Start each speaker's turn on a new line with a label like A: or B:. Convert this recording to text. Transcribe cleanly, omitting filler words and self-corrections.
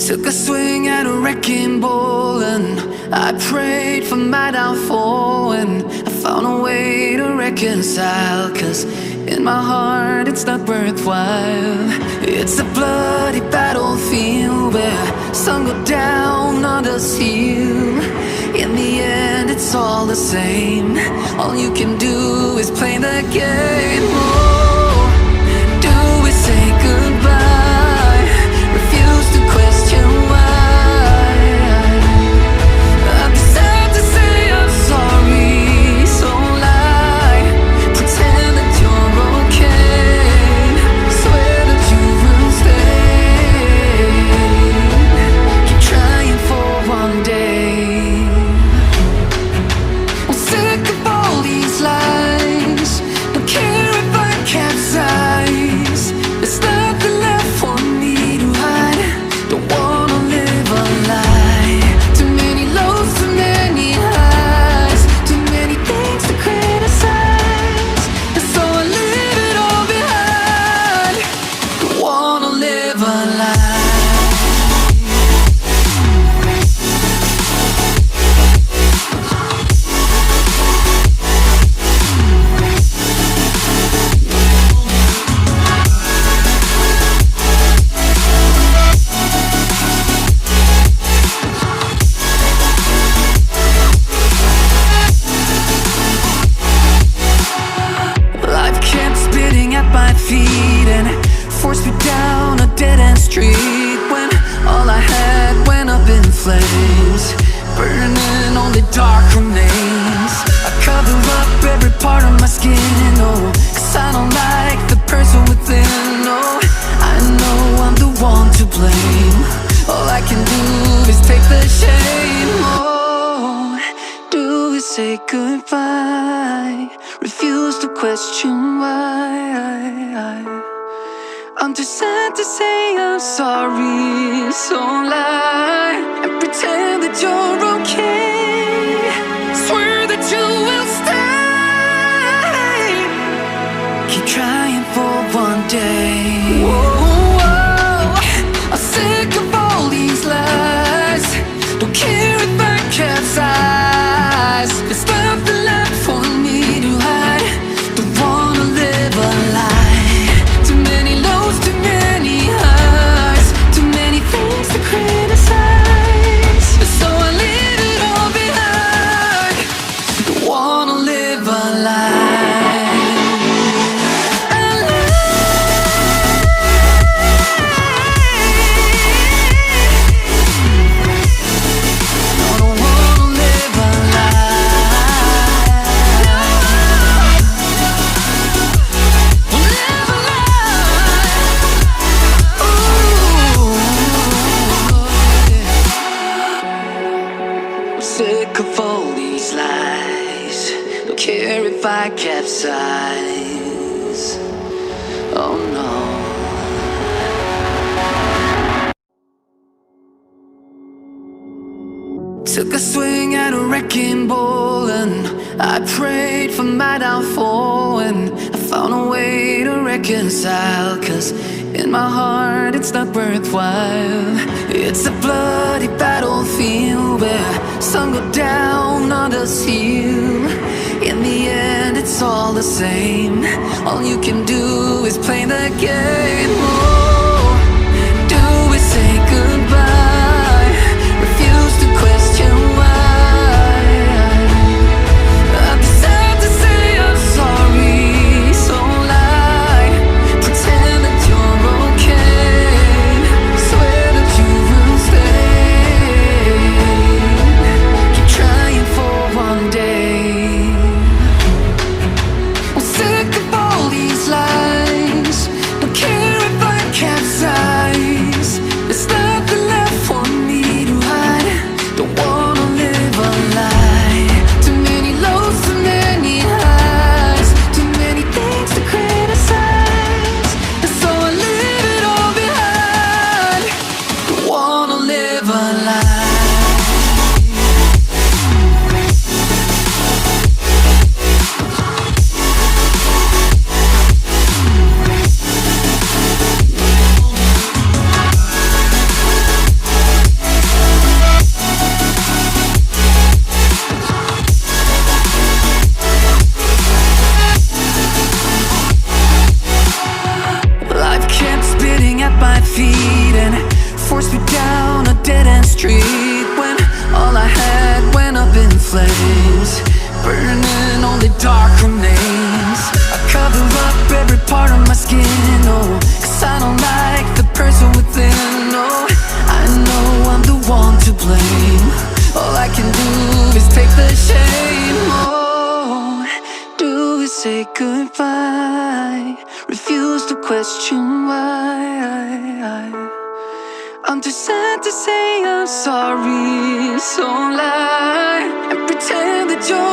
A: Took a swing at a wrecking ball and I prayed for my downfall, and I found a way to reconcile, 'cause in my heart it's not worthwhile. It's a bloody battlefield where some go down, others heal. In the end it's all the same. All you can do is play the game. Oh, do we say goodbye? Refuse to question why. I'm sad to say I'm sorry, so lie. Pretend that you're okay. Swear that you will stay. Keep trying for one day. I'm sick of all these lies. Don't care if I capsize. There's nothing left for me to hide. Don't wanna live a lie. Too many lows, too many highs. Too many things to criticize. And so I leave it all behind. Don't wanna live a lie. Life kept spitting at my feet and forced me down a dead-end street, when all I had went up in flames, burning only dark remains. I cover up every part of my skin, oh, 'cause I don't like the person within. Oh, I know I'm the one to blame. All I can do is take the shame. Oh, do we say goodbye? Refuse to question why. I'm too sad to say I'm sorry, so lie and pretend that you're okay. Swear that you will stay. Keep trying for one day. Whoa, I'm sick of all these lies. Don't care if I capsize. There's nothing left for me to hide. Don't wanna live a lie. Too many lows, too many highs. Too many things to criticize. So I leave it all behind. Don't wanna live a lie. Sick of all these lies. Don't care if I capsize. Oh no. Took a swing at a wrecking ball and I prayed for my downfall, and I found a way to reconcile, 'cause in my heart it's not worthwhile. It's a bloody battlefield where some go down, others heal. In the end it's all the same. All you can do is play the game. Oh, do we say goodbye? Refuse to question why. I'm sad to say I'm sorry, so lie. Pretend that you're okay. Swear that you will stay. Keep trying for one day. I'm sick of all these lies. Don't care if I flames, burning only dark remains. I cover up every part of my skin, oh, 'cause I don't like the person within, oh. I know I'm the one to blame. All I can do is take the shame, oh. Do we say goodbye? Refuse to question why. I'm too sad to say I'm sorry, so lie and pretend that you're